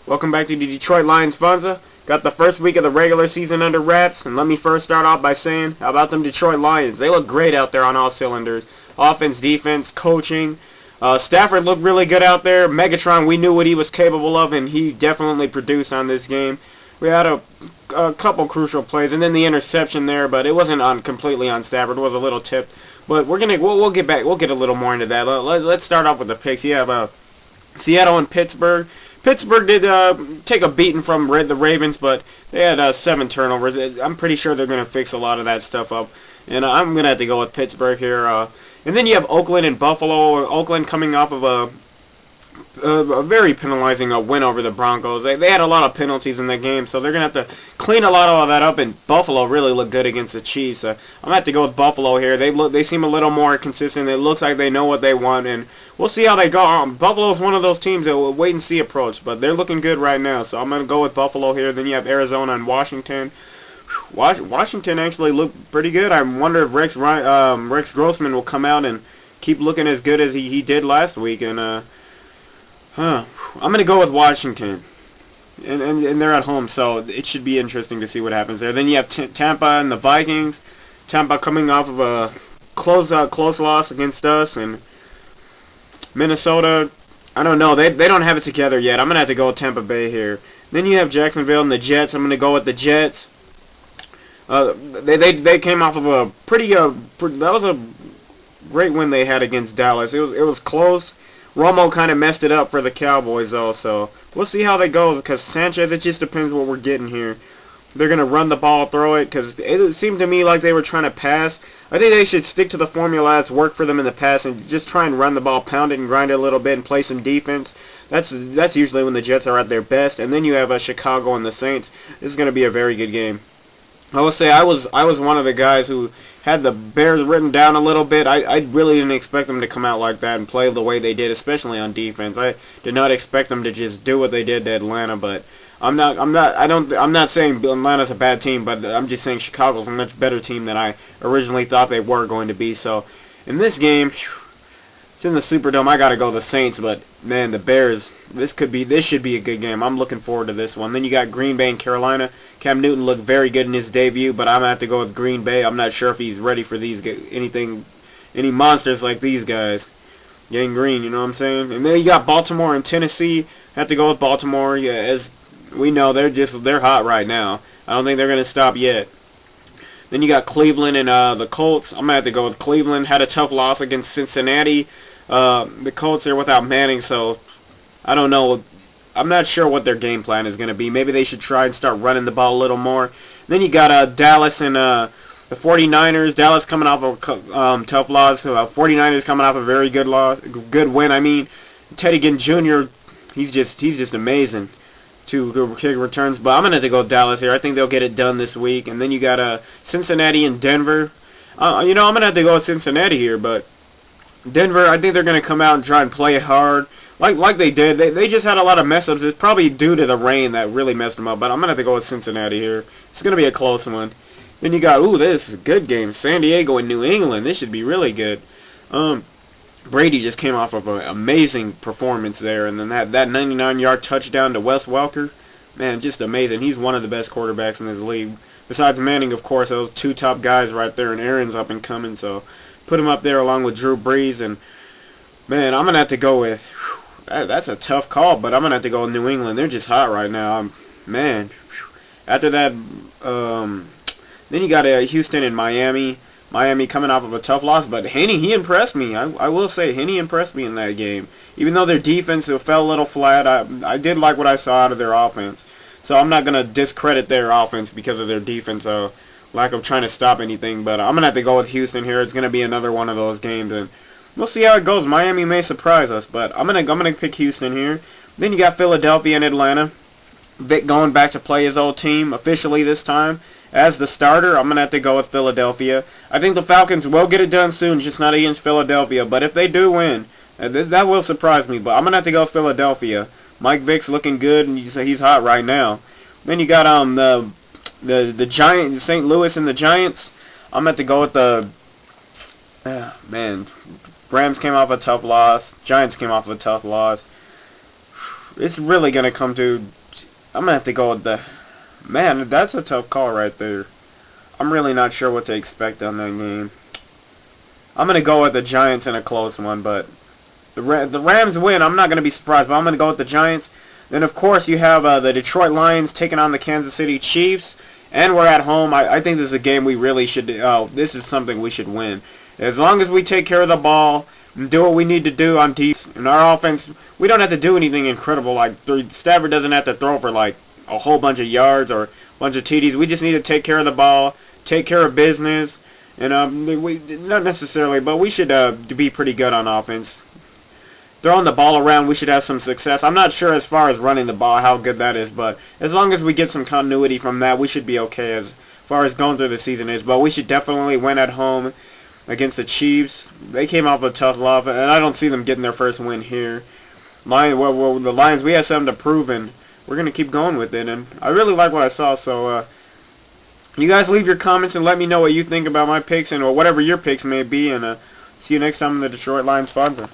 Welcome back to the Detroit Lions Fonza. Got the first week of the regular season under wraps, and let me first start off by saying, how about them Detroit Lions? They look great out there on all cylinders. Offense, defense, coaching. Stafford looked really good out there. Megatron, we knew what he was capable of, and he definitely produced on this game. We had a couple crucial plays, and then the interception there, but it wasn't completely on Stafford. It was a little tipped. But we'll get back. We'll get a little more into that. Let's start off with the picks. You have Seattle and Pittsburgh. Pittsburgh did take a beating from the Ravens, but they had 7 turnovers. I'm pretty sure they're going to fix a lot of that stuff up. And I'm going to have to go with Pittsburgh here. And then you have Oakland and Buffalo. Oakland coming off of a very penalizing win over the Broncos. They had a lot of penalties in the game, so they're going to have to clean a lot of that up, and Buffalo really looked good against the Chiefs. I'm going to have to go with Buffalo here. They seem a little more consistent. It looks like they know what they want, and we'll see how they go. Buffalo's one of those teams that will wait and see approach, but they're looking good right now, so I'm going to go with Buffalo here. Then you have Arizona and Washington. Washington actually looked pretty good. I wonder if Rex Grossman will come out and keep looking as good as he did last week, and I'm going to go with Washington. And they're at home, so it should be interesting to see what happens there. Then you have Tampa and the Vikings. Tampa coming off of a close loss against us. And Minnesota, I don't know. They don't have it together yet. I'm going to have to go with Tampa Bay here. Then you have Jacksonville and the Jets. I'm going to go with the Jets. They came off of a that was a great win they had against Dallas. It was close. Romo kind of messed it up for the Cowboys, though, so we'll see how they go, because Sanchez, it just depends what we're getting here. They're going to run the ball, throw it, because it seemed to me like they were trying to pass. I think they should stick to the formula that's worked for them in the past and just try and run the ball, pound it and grind it a little bit and play some defense. That's usually when the Jets are at their best. And then you have Chicago and the Saints. This is going to be a very good game. I will say I was one of the guys who had the Bears written down a little bit. I really didn't expect them to come out like that and play the way they did, especially on defense. I did not expect them to just do what they did to Atlanta, but I'm not saying Atlanta's a bad team, but I'm just saying Chicago's a much better team than I originally thought they were going to be. So in this game, it's in the Superdome. I got to go the Saints, but man, the Bears, this should be a good game. I'm looking forward to this one. Then you got Green Bay and Carolina. Cam Newton looked very good in his debut, but I'm going to have to go with Green Bay. I'm not sure if he's ready for any monsters like these guys. Getting green, you know what I'm saying? And then you got Baltimore and Tennessee. I have to go with Baltimore. Yeah, as we know, they're hot right now. I don't think they're going to stop yet. Then you got Cleveland and the Colts. I'm going to have to go with Cleveland. Had a tough loss against Cincinnati. The Colts are without Manning, so I don't know. I'm not sure what their game plan is going to be. Maybe they should try and start running the ball a little more. Then you got Dallas and the 49ers. Dallas coming off a tough loss. 49ers coming off a very good win. I mean, Teddy Ginn Jr. He's just amazing. 2 good kick returns, but I'm gonna have to go with Dallas here. I think they'll get it done this week. And then you got Cincinnati and Denver. I'm gonna have to go with Cincinnati here, but Denver, I think they're gonna come out and try and play hard. Like they did. They just had a lot of mess-ups. It's probably due to the rain that really messed them up. But I'm going to have to go with Cincinnati here. It's going to be a close one. Then you got, this is a good game. San Diego and New England. This should be really good. Brady just came off of an amazing performance there. And then that 99-yard touchdown to Wes Welker. Man, just amazing. He's one of the best quarterbacks in this league. Besides Manning, of course, those 2 top guys right there. And Aaron's up and coming. So put him up there along with Drew Brees. And, man, I'm going to have to go with... That's a tough call, but I'm going to have to go with New England. They're just hot right now. Man, after that, then you got Houston and Miami. Miami coming off of a tough loss, but Henne, he impressed me. I will say, Henne impressed me in that game. Even though their defense fell a little flat, I did like what I saw out of their offense. So I'm not going to discredit their offense because of their defense, lack of trying to stop anything. But I'm going to have to go with Houston here. It's going to be another one of those games, and we'll see how it goes. Miami may surprise us, but I'm gonna pick Houston here. Then you got Philadelphia and Atlanta. Vic going back to play his old team officially this time as the starter. I'm gonna have to go with Philadelphia. I think the Falcons will get it done soon, just not against Philadelphia. But if they do win, that will surprise me. But I'm gonna have to go with Philadelphia. Mike Vick's looking good, and he's hot right now. Then you got the Giants, St. Louis and the Giants. I'm gonna have to go with the man. Rams came off a tough loss. Giants came off a tough loss. It's really gonna come to. I'm gonna have to go with the. Man, that's a tough call right there. I'm really not sure what to expect on that game. I'm gonna go with the Giants in a close one, but the Rams win. I'm not gonna be surprised, but I'm gonna go with the Giants. Then of course you have the Detroit Lions taking on the Kansas City Chiefs, and we're at home. I think this is a game we really should. This is something we should win. As long as we take care of the ball and do what we need to do on defense and our offense, we don't have to do anything incredible. Like Stafford doesn't have to throw for like a whole bunch of yards or a bunch of TDs. We just need to take care of the ball, take care of business, and we not necessarily, but we should be pretty good on offense. Throwing the ball around, we should have some success. I'm not sure as far as running the ball how good that is, but as long as we get some continuity from that, we should be okay as far as going through the season is. But we should definitely win at home against the Chiefs. They came off a tough loss, and I don't see them getting their first win here. The Lions, we have something to prove, and we're going to keep going with it. And I really like what I saw, so you guys leave your comments and let me know what you think about my picks and or whatever your picks may be. And see you next time in the Detroit Lions Fonza.